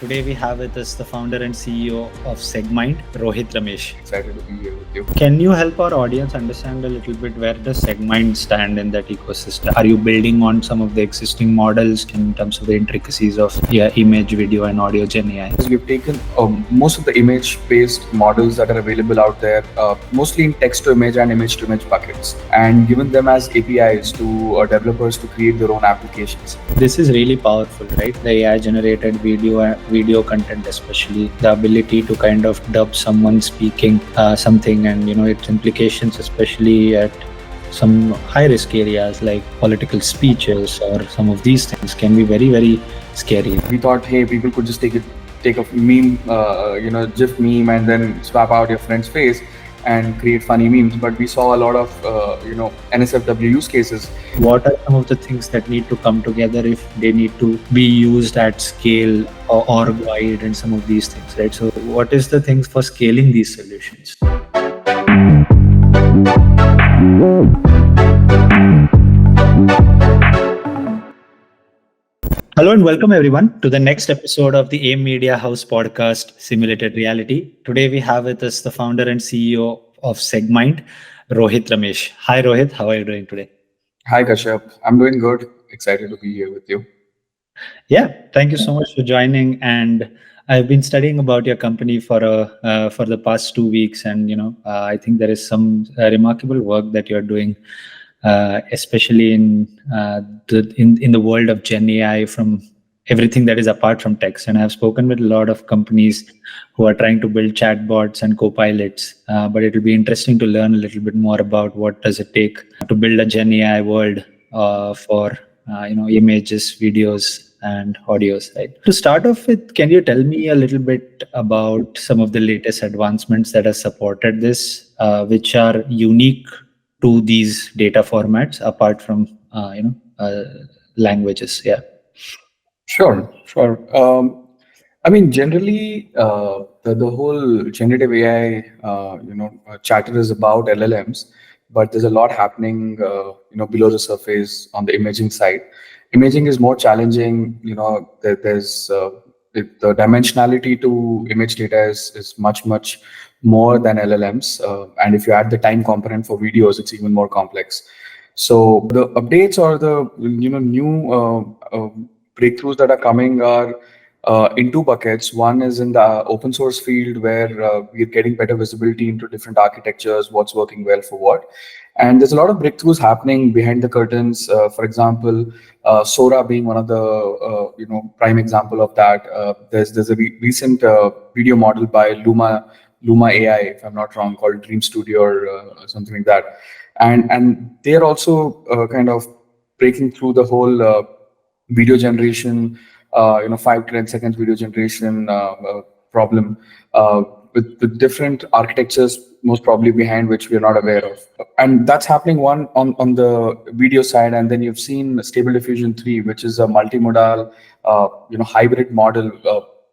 Today we have with us the founder and CEO of Segmind, Rohit Ramesh. Excited to be here with you. Can you help our audience understand a little bit where does Segmind stand in that ecosystem? Are you building on some of the existing models in terms of the intricacies of image, video, and audio Gen AI? We've taken most of the image-based models that are available out there, mostly in text-to-image and image-to-image buckets, and given them as APIs to developers to create their own applications. This is really powerful, right? The AI-generated video content, especially the ability to kind of dub someone speaking something, and its implications, especially at some high-risk areas like political speeches or some of these things, can be very, very scary. We thought, hey, people could just take a meme, GIF meme, and then swap out your friend's face and create funny memes. But we saw a lot of NSFW use cases. What are some of the things that need to come together if they need to be used at scale or org-wide and some of these things, right? So what is the things for scaling these solutions? Hello and welcome everyone to the next episode of the AIM Media House podcast, Simulated Reality. Today we have with us the founder and CEO of Segmind, Rohit Ramesh. Hi Rohit, how are you doing today? Hi Kashyap, I'm doing good. Excited to be here with you. Yeah, thank you so much for joining. And I've been studying about your company for the past 2 weeks, and I think there is some remarkable work that you're doing, especially in the world of Gen AI, from everything that is apart from text. And I've spoken with a lot of companies who are trying to build chatbots and co-pilots, but it will be interesting to learn a little bit more about what does it take to build a Gen AI world for images, videos, and audios. Right. To start off with, can you tell me a little bit about some of the latest advancements that have supported this, which are unique to these data formats apart from languages? Yeah. Sure. Generally, the whole generative AI, chatter is about LLMs, but there's a lot happening, below the surface on the imaging side. Imaging is more challenging. There's the dimensionality to image data is much more than LLMs, and if you add the time component for videos, it's even more complex. So the updates or the new breakthroughs that are coming are in two buckets. One is in the open source field, where we're getting better visibility into different architectures, what's working well for what. And there's a lot of breakthroughs happening behind the curtains. For example, Sora being one of the prime example of that. There's a recent video model by Luma AI, if I'm not wrong, called Dream Studio or something like that. And they're also kind of breaking through the whole video generation, 5 to 10 seconds video generation problem with different architectures, most probably behind which we are not aware of. And that's happening one on the video side. And then you've seen Stable Diffusion 3, which is a multimodal, hybrid model,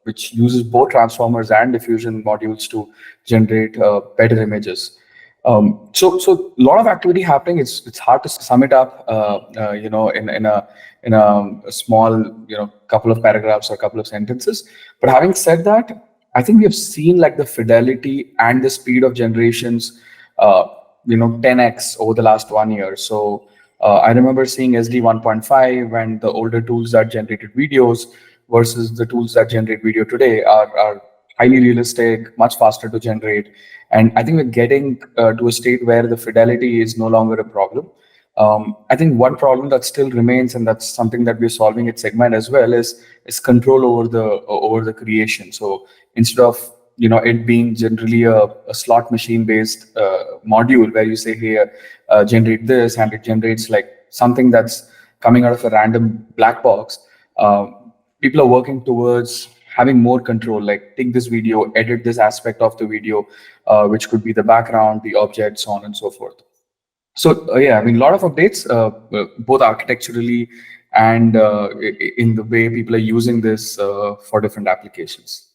which uses both transformers and diffusion modules to generate better images. So a lot of activity happening. It's hard to sum it up, in a small, couple of paragraphs or couple of sentences. But having said that, I think we have seen like the fidelity and the speed of generations, 10x over the last 1 year. So I remember seeing SD 1.5 and the older tools that generated videos versus the tools that generate video today are highly realistic, much faster to generate. And I think we're getting to a state where the fidelity is no longer a problem. I think one problem that still remains, and that's something that we're solving at Segment as well, is control over the creation. So instead of it being generally a slot machine based module where you say, hey, generate this, and it generates like something that's coming out of a random black box. People are working towards having more control, like take this video, edit this aspect of the video, which could be the background, the objects, so on and so forth. So a lot of updates, both architecturally and in the way people are using this for different applications.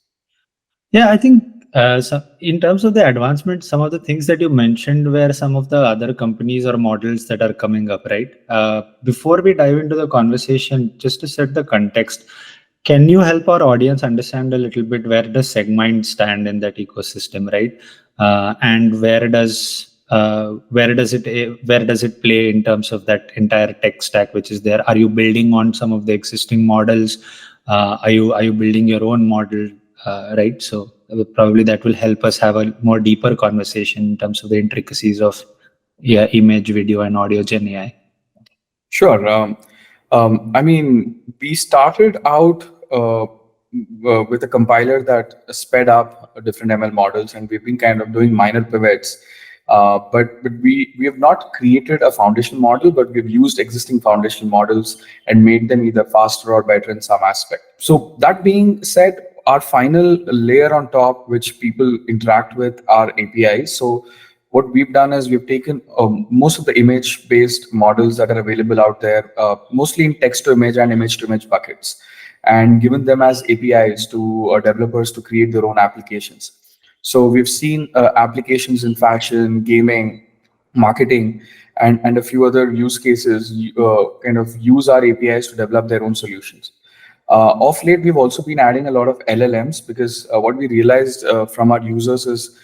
Yeah, I think so in terms of the advancement, some of the things that you mentioned were some of the other companies or models that are coming up, right? Before we dive into the conversation, just to set the context, Can you help our audience understand a little bit where does Segmind stand in that ecosystem, right? And where does it play in terms of that entire tech stack which is there? Are you building on some of the existing models? Are you building your own model? Right. So probably that will help us have a more deeper conversation in terms of the intricacies of image, video, and audio Gen AI. Sure. I mean, we started out with a compiler that sped up different ML models, and we've been kind of doing minor pivots. But we have not created a foundational model, but we've used existing foundational models and made them either faster or better in some aspect. So that being said, our final layer on top, which people interact with, are APIs. So what we've done is we've taken most of the image based models that are available out there, mostly in text to image and image to image buckets, and given them as APIs to developers to create their own applications. So we've seen applications in fashion, gaming, marketing, and a few other use cases kind of use our APIs to develop their own solutions. Of late, we've also been adding a lot of LLMs because what we realized from our users is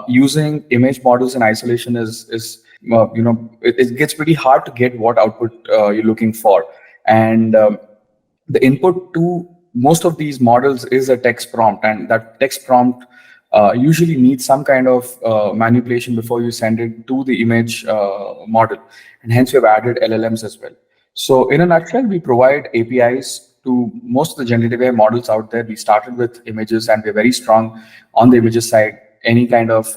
using image models in isolation is it gets pretty hard to get what output you're looking for, and the input to most of these models is a text prompt, and that text prompt usually needs some kind of manipulation before you send it to the image model, and hence we've added LLMs as well. So in a nutshell, we provide APIs to most of the generative AI models out there. We started with images, and we're very strong on the images side. Any kind of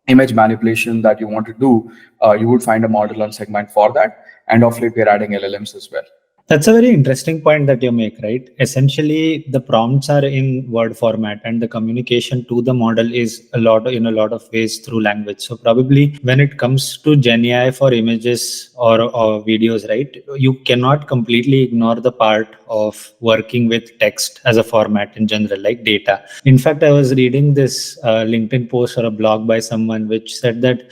image manipulation that you want to do, you would find a model on Segment for that. And of late, we're adding LLMs as well. That's a very interesting point that you make, right? Essentially, the prompts are in word format, and the communication to the model is in a lot of ways through language. So probably when it comes to Gen AI for images or videos, right, you cannot completely ignore the part of working with text as a format in general, like data. In fact, I was reading this LinkedIn post or a blog by someone which said that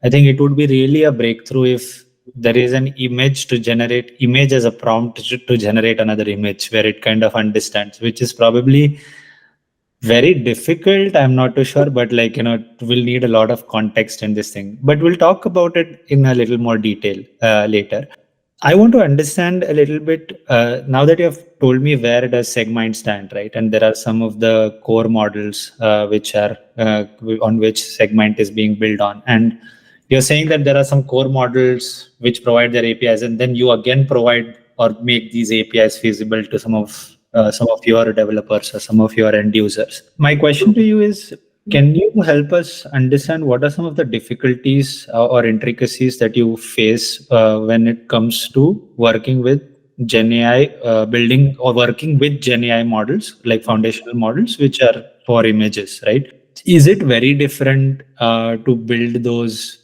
I think it would be really a breakthrough if there is an image to generate image as a prompt to generate another image where it kind of understands, which is probably very difficult. I'm not too sure, but we'll need a lot of context in this thing, but we'll talk about it in a little more detail later. I want to understand a little bit now that you have told me where does Segmind stand, right? And there are some of the core models which are on which Segmind is being built on, and you're saying that there are some core models which provide their APIs, and then you again provide or make these APIs feasible to some of your developers or some of your end users. My question to you is, can you help us understand what are some of the difficulties or intricacies that you face when it comes to working with Gen AI, building or working with Gen AI models, like foundational models, which are for images, right? Is it very different to build those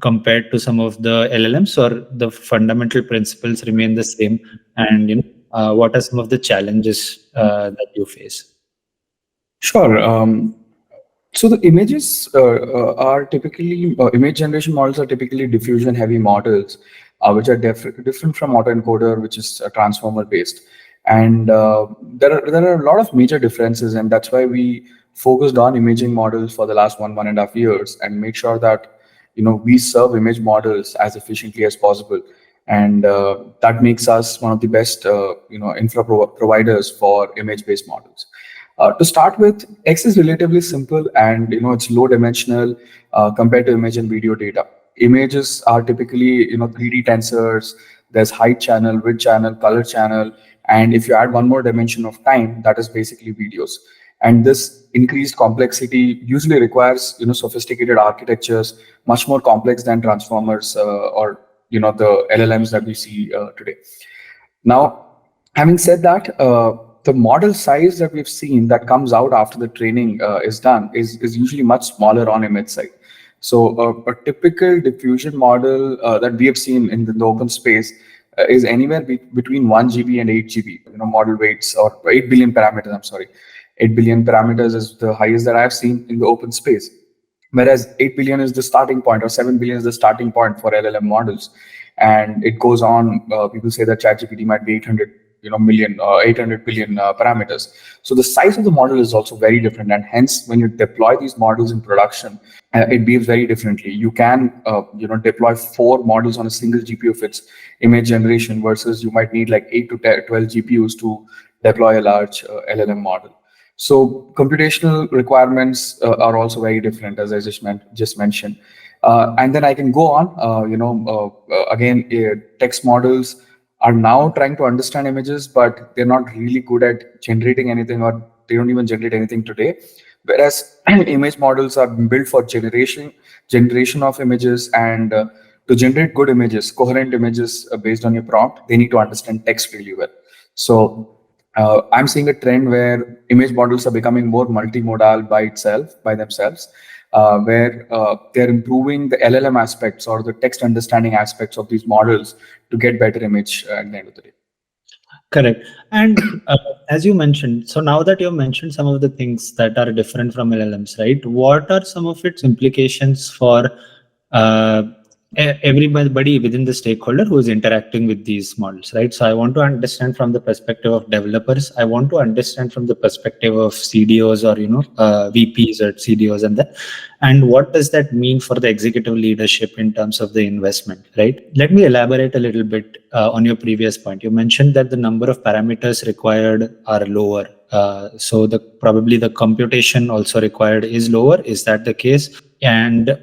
compared to some of the LLMs, or the fundamental principles remain the same? And what are some of the challenges that you face? Sure. So the images are typically image generation models are typically diffusion heavy models, which are different from autoencoder, which is transformer based. And there are a lot of major differences, and that's why we focused on imaging models for the last 1.5 years and make sure that we serve image models as efficiently as possible, and that makes us one of the best providers for image based models. To start with, X is relatively simple, and it's low dimensional compared to image and video data. Images are typically 3D tensors. There's height channel, width channel, color channel, and if you add one more dimension of time, that is basically videos. And this increased complexity usually requires sophisticated architectures, much more complex than transformers or the LLMs that we see today. Now, having said that, the model size that we've seen that comes out after the training is done is usually much smaller on image side. So a typical diffusion model that we have seen in the open space is anywhere between 1 GB and 8 GB, model weights, or 8 billion parameters, I'm sorry. 8 billion parameters is the highest that I've seen in the open space. Whereas 8 billion is the starting point, or 7 billion is the starting point for LLM models. And it goes on. People say that ChatGPT might be 800 million or 800 billion parameters. So the size of the model is also very different, and hence when you deploy these models in production, it behaves very differently. You can deploy 4 models on a single GPU if it's image generation, versus you might need like 8 to 10, 12 GPUs to deploy a large LLM model. So computational requirements are also very different, as I just mentioned. And then I can go on. Again, text models are now trying to understand images, but they're not really good at generating anything, or they don't even generate anything today. Whereas image models are built for generation of images, and to generate good images, coherent images based on your prompt, they need to understand text really well. So I'm seeing a trend where image models are becoming more multimodal by themselves, where they're improving the LLM aspects or the text understanding aspects of these models to get better image at the end of the day. Correct. And as you mentioned, so now that you've mentioned some of the things that are different from LLMs, right? What are some of its implications for uh, everybody within the stakeholder who is interacting with these models, right? So I want to understand from the perspective of developers. I want to understand from the perspective of CDOs, or VPs or CDOs, and what does that mean for the executive leadership in terms of the investment, right? Let me elaborate a little bit on your previous point. You mentioned that the number of parameters required are lower. So probably the computation also required is lower. Is that the case? And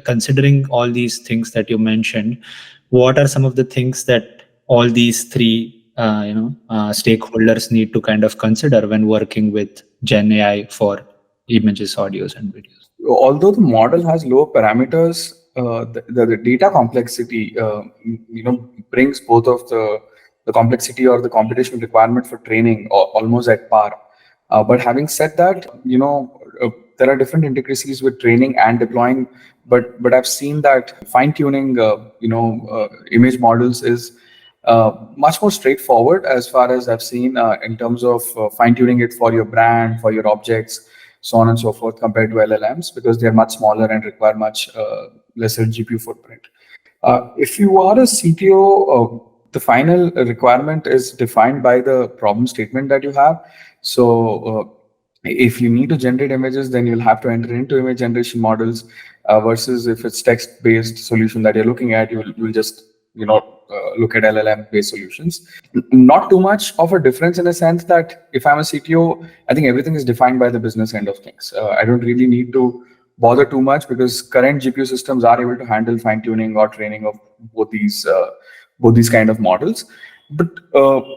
considering all these things that you mentioned, what are some of the things that all these three stakeholders need to kind of consider when working with Gen AI for images, audios, and videos? Although the model has lower parameters, the data complexity, brings both of the complexity or the computational requirement for training almost at par. But having said that, there are different intricacies with training and deploying. But I've seen that fine tuning, image models is much more straightforward, as far as I've seen, in terms of fine tuning it for your brand, for your objects, so on and so forth, compared to LLMs, because they're much smaller and require much lesser GPU footprint. If you are a CTO, the final requirement is defined by the problem statement that you have. So if you need to generate images, then you'll have to enter into image generation models, versus if it's text-based solution that you're looking at, you'll just look at LLM-based solutions. Not too much of a difference, in a sense that if I'm a CTO, I think everything is defined by the business end of things. I don't really need to bother too much, because current GPU systems are able to handle fine tuning or training of both these kind of models. But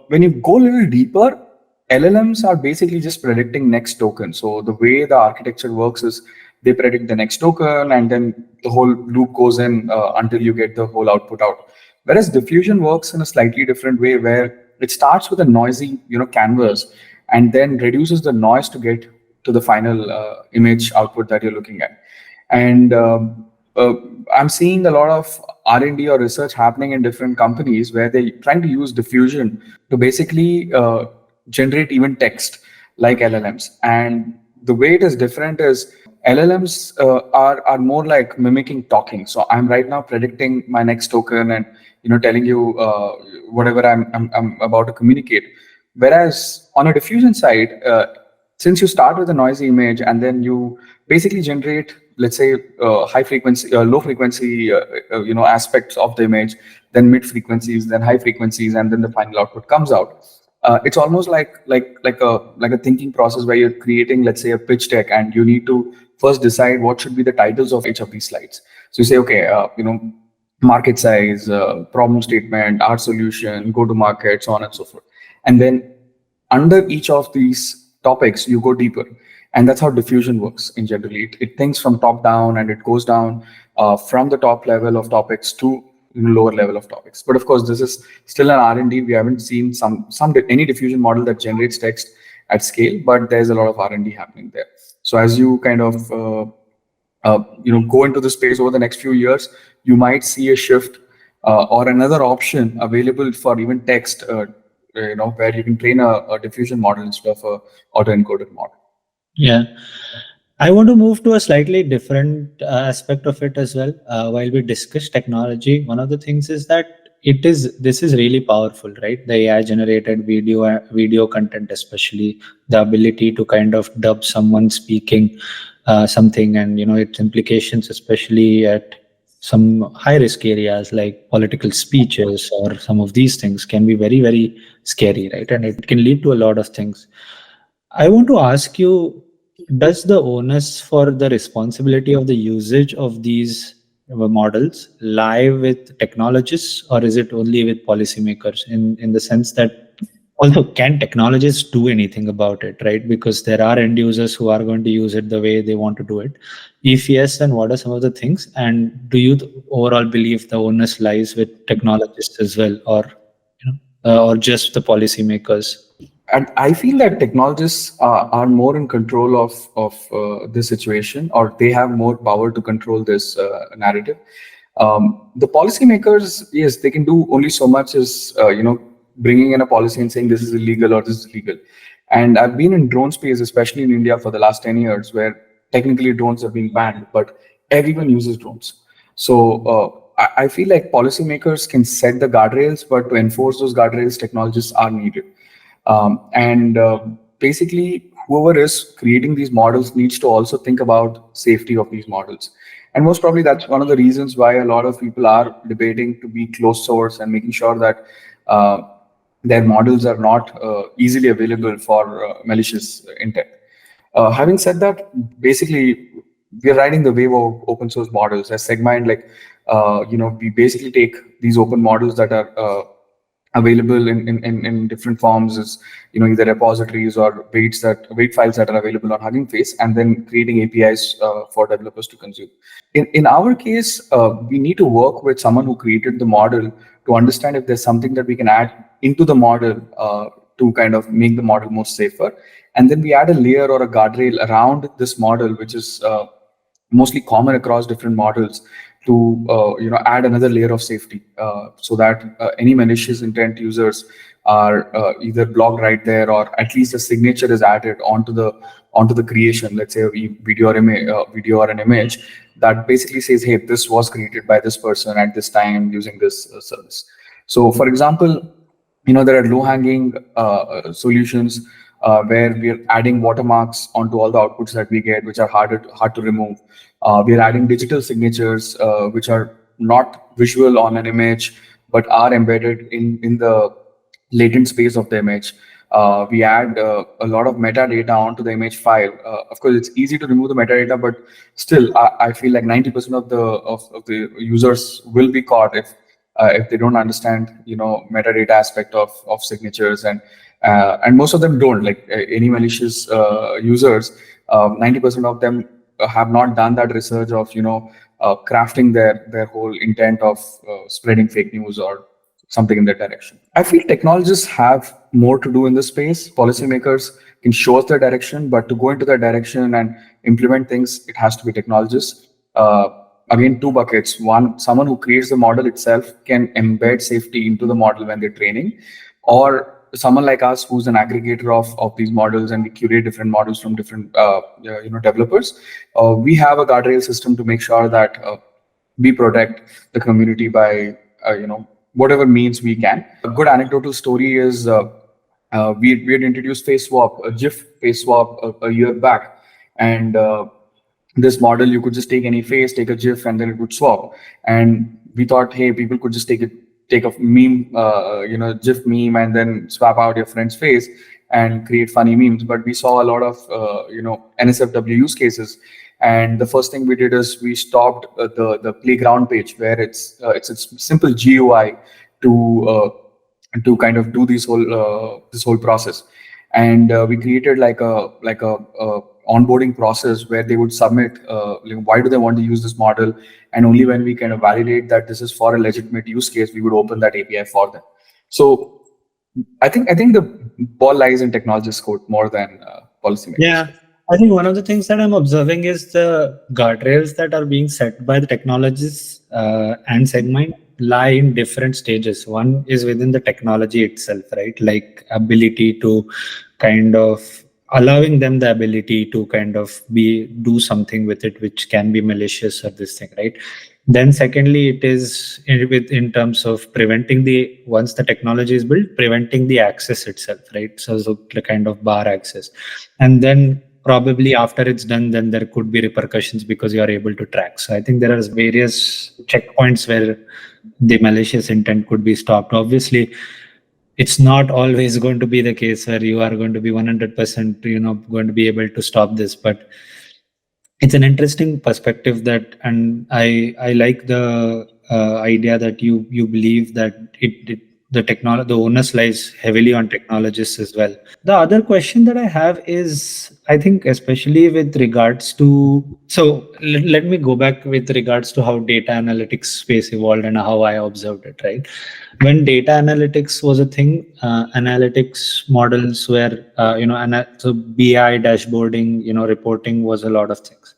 when you go a little deeper, LLMs are basically just predicting next token. So the way the architecture works is they predict the next token, and then the whole loop goes in until you get the whole output out. Whereas diffusion works in a slightly different way, where it starts with a noisy canvas, and then reduces the noise to get to the final image output that you're looking at. And uh, I'm seeing a lot of R&D or research happening in different companies, where they're trying to use diffusion to basically generate even text like LLMs. And the way it is different is LLMs are more like mimicking talking. So I'm right now predicting my next token, and telling you whatever I'm about to communicate. Whereas on a diffusion side, since you start with a noisy image, and then you basically generate, let's say, high frequency, low frequency, aspects of the image, then mid frequencies, then high frequencies, and then the final output comes out. It's almost like a thinking process, where you're creating, let's say, a pitch deck, and you need to first decide what should be the titles of each of these slides. So you say, okay, market size, problem statement, our solution, go to market, so on and so forth. And then under each of these topics, you go deeper. And that's how diffusion works in general. It thinks from top down, and it goes down from the top level of topics to lower level of topics. But of course, this is still an R&D. We haven't seen any diffusion model that generates text at scale, but there's a lot of R&D happening there. So as you kind of go into the space over the next few years, you might see a shift, or another option available for even text, where you can train a diffusion model instead of a auto-encoded model. Yeah. I want to move to a slightly different aspect of it as well. While we discuss technology, one of the things is that it is this is really powerful, right? The AI generated video content, especially the ability to kind of dub someone speaking something, and its implications, especially at some high risk areas like political speeches or some of these things, can be very, very scary, right? And it can lead to a lot of things. I want to ask you, does the onus for the responsibility of the usage of these models lie with technologists, or is it only with policymakers, in the sense that also, can technologists do anything about it, right? Because there are end users who are going to use it the way they want to do it. If yes, then what are some of the things? And do you overall believe the onus lies with technologists as well, or or just the policymakers? And I feel that technologists are more in control of this situation, or they have more power to control this narrative. The policymakers, yes, they can do only so much as bringing in a policy and saying this is illegal or this is legal. And I've been in drone space, especially in India, for the last 10 years, where technically drones are being banned, but everyone uses drones. So I feel like policymakers can set the guardrails, but to enforce those guardrails, technologists are needed. And basically, whoever is creating these models needs to also think about safety of these models. And most probably, that's one of the reasons why a lot of people are debating to be closed source and making sure that uh, their models are not easily available for malicious intent. Having said that, basically, we're riding the wave of open source models as Segmind. Like, we basically take these open models that are available in different forms, is either repositories or weight files that are available on Hugging Face, and then creating APIs for developers to consume. In our case, we need to work with someone who created the model to understand if there's something that we can add into the model to kind of make the model more safer, and then we add a layer or a guardrail around this model, which is mostly common across different models, to add another layer of safety, so that any malicious intent users are either blocked right there, or at least a signature is added onto the creation. Let's say a video or an image that basically says, hey, this was created by this person at this time using this service. So for example, there are low hanging solutions where we're adding watermarks onto all the outputs that we get, which are hard to remove. We're adding digital signatures, which are not visual on an image, but are embedded in the latent space of the image. We add a lot of metadata onto the image file. Of course, it's easy to remove the metadata, but still, I feel like 90% of the users will be caught if they don't understand, metadata aspect of signatures, and most of them don't. Like any malicious users, 90% of them have not done that research of crafting their whole intent of spreading fake news or something in that direction. I feel technologists have more to do in this space. Policymakers can show us the direction, but to go into that direction and implement things, it has to be technologists. Again, two buckets. One, someone who creates the model itself can embed safety into the model when they're training, or someone like us who's an aggregator of these models, and we curate different models from different developers. We have a guardrail system to make sure that we protect the community by whatever means we can. A good anecdotal story is we had introduced face swap, a GIF face swap a year back, and this model, you could just take any face, take a GIF, and then it would swap. And we thought, hey, people could just take a meme, GIF meme, and then swap out your friend's face and create funny memes. But we saw a lot of NSFW use cases, and the first thing we did is we stopped the playground page, where it's a simple GUI to kind of do this whole process. And we created like a onboarding process where they would submit why do they want to use this model, and only when we kind of validate that this is for a legitimate use case, we would open that API for them. So I think the ball lies in technologists' court more than policymakers. Yeah, I think one of the things that I'm observing is the guardrails that are being set by the technologists and Segmind lie in different stages. One is within the technology itself, right? Like ability to kind of allowing them the ability to kind of be do something with it which can be malicious or this thing, right? Then secondly, it is in terms of preventing the, once the technology is built, preventing the access itself, right? So the kind of bar access. And then probably after it's done, then there could be repercussions because you are able to track. So I think there are various checkpoints where the malicious intent could be stopped. Obviously, it's not always going to be the case where you are going to be 100%, going to be able to stop this, but it's an interesting perspective that, and I like the idea that you believe that the technology, the onus lies heavily on technologists as well. The other question that I have is, I think, especially with regards to, so let me go back with regards to how data analytics space evolved and how I observed it, right? When data analytics was a thing, analytics models were, so BI dashboarding, reporting was a lot of things.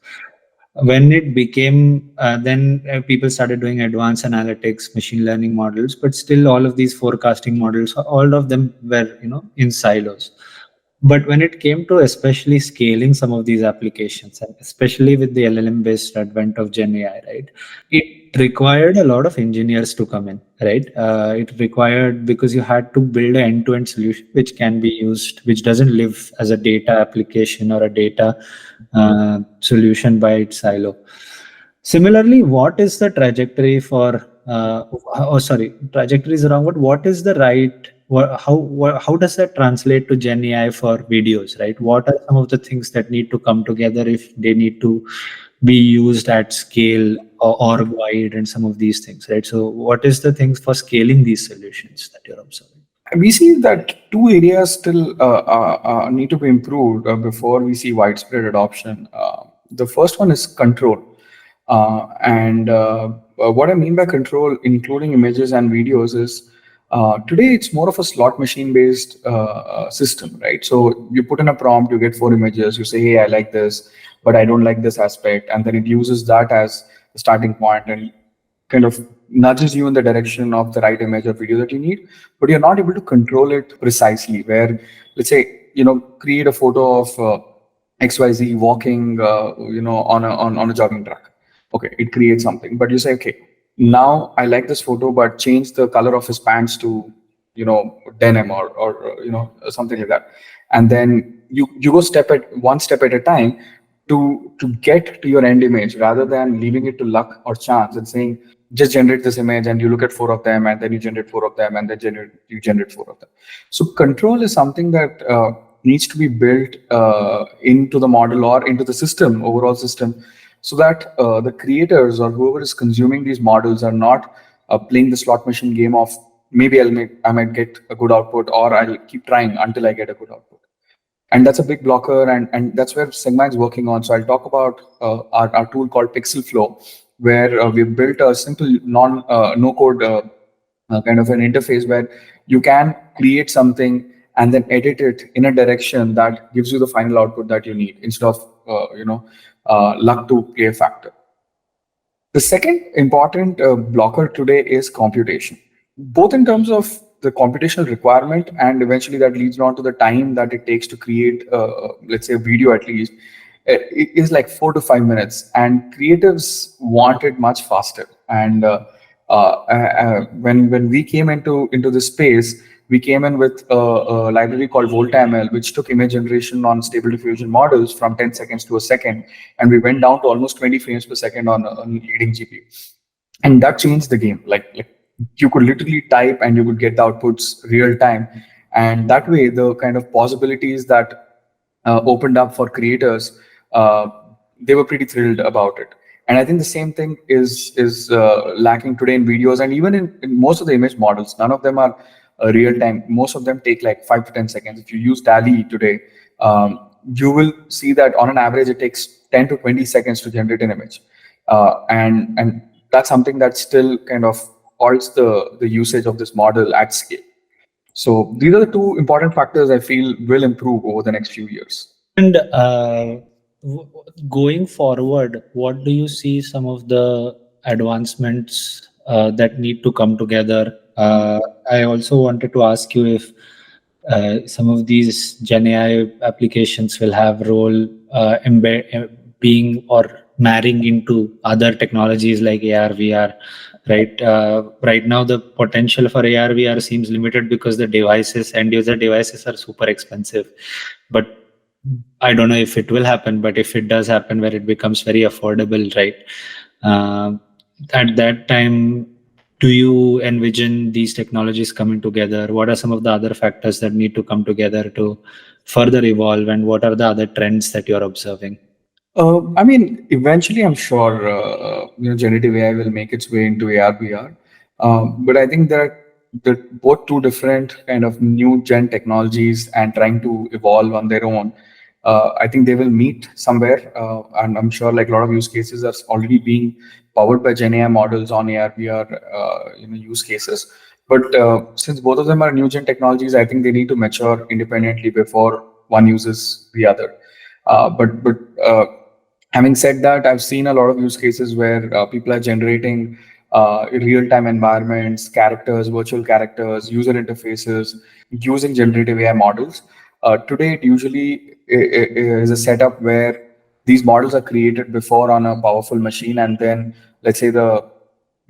When it became, then people started doing advanced analytics, machine learning models, but still all of these forecasting models, all of them were, in silos. But when it came to especially scaling some of these applications, and especially with the LLM based advent of Gen AI, right? It required a lot of engineers to come in, right? It required, because you had to build an end-to-end solution which can be used, which doesn't live as a data application or a data solution by its silo. Similarly, what is the trajectory for? Trajectory is the wrong word. What is the right? How does that translate to Gen AI for videos? Right. What are some of the things that need to come together if they need to be used at scale or org wide and some of these things? Right. So, what is the things for scaling these solutions that you're observing? We see that two areas still need to be improved before we see widespread adoption. The first one is control. And what I mean by control, including images and videos, is today it's more of a slot machine based system, right? So you put in a prompt, you get 4 images, you say, hey, I like this, but I don't like this aspect. And then it uses that as the starting point and kind of nudges you in the direction of the right image or video that you need, but you're not able to control it precisely. Where, let's say, create a photo of XYZ walking, on a jogging track. Okay, it creates something, but you say, okay, now I like this photo, but change the color of his pants to, denim or something like that, and then you go one step at a time to get to your end image, rather than leaving it to luck or chance and saying just generate this image and you look at 4 of them and then you generate 4 of them and then you generate 4 of them. So control is something that needs to be built into the model or into the system, overall system, so that the creators or whoever is consuming these models are not playing the slot machine game of maybe I might get a good output, or I'll keep trying until I get a good output. And that's a big blocker, and that's where Segmind is working on. So I'll talk about our tool called Pixel Flow, where we've built a simple no code kind of an interface where you can create something and then edit it in a direction that gives you the final output that you need, instead of luck to play a factor. The second important blocker today is computation, both in terms of the computational requirement, and eventually that leads on to the time that it takes to create, let's say, a video at least. It is like 4 to 5 minutes, and creatives want it much faster. And when we came into this space, we came in with a library called VoltaML, which took image generation on stable diffusion models from 10 seconds to a second, and we went down to almost 20 frames per second on leading GPU, and that changed the game. Like you could literally type and you could get the outputs real time, and that way the kind of possibilities that opened up for creators, uh, they were pretty thrilled about it. And I think the same thing is lacking today in videos, and even in most of the image models. None of them are real time. Most of them take like 5 to 10 seconds. If you use Dali today, you will see that on an average it takes 10 to 20 seconds to generate an image, and that's something that still kind of halts the usage of this model at scale. So these are the two important factors I feel will improve over the next few years. And going forward, what do you see some of the advancements that need to come together? I also wanted to ask you if some of these Gen AI applications will have role being or marrying into other technologies like AR, VR, right? Right now, the potential for AR, VR seems limited because the devices, end user devices, are super expensive. But I don't know if it will happen, but if it does happen, where it becomes very affordable, right? Uh, at that time, do you envision these technologies coming together? What are some of the other factors that need to come together to further evolve, and what are the other trends that you're observing? I mean, eventually, I'm sure generative AI will make its way into AR VR. But I think they're both two different kind of new gen technologies and trying to evolve on their own. I think they will meet somewhere, and I'm sure like a lot of use cases are already being powered by Gen AI models on AR VR use cases. But since both of them are new gen technologies, I think they need to mature independently before one uses the other. But having said that, I've seen a lot of use cases where people are generating real-time environments, characters, virtual characters, user interfaces using generative AI models. Today, it usually is a setup where these models are created before on a powerful machine, and then let's say the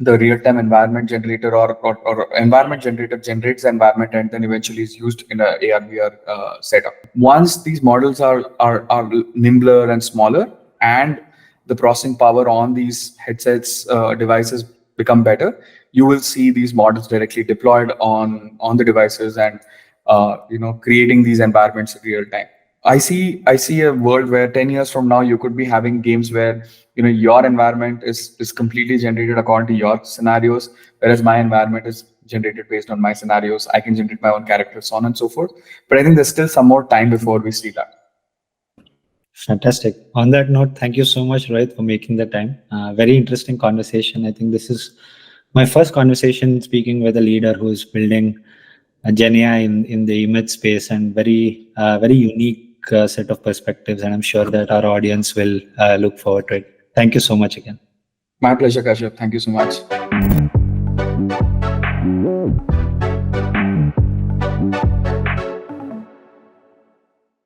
real-time environment generator or environment generator generates the environment and then eventually is used in a AR VR setup. Once these models are nimbler and smaller, and the processing power on these headsets devices become better, you will see these models directly deployed on the devices and creating these environments in real time. I see a world where 10 years from now you could be having games where your environment is completely generated according to your scenarios, whereas my environment is generated based on my scenarios. I can generate my own characters, so on and so forth. But I think there's still some more time before we see that. Fantastic. On that note, thank you so much, Rohit, for making the time. Very interesting conversation. I think this is my first conversation speaking with a leader who is building a Gen AI in the image space, and very unique set of perspectives. And I'm sure that our audience will look forward to it. Thank you so much again. My pleasure, Kashyap. Thank you so much.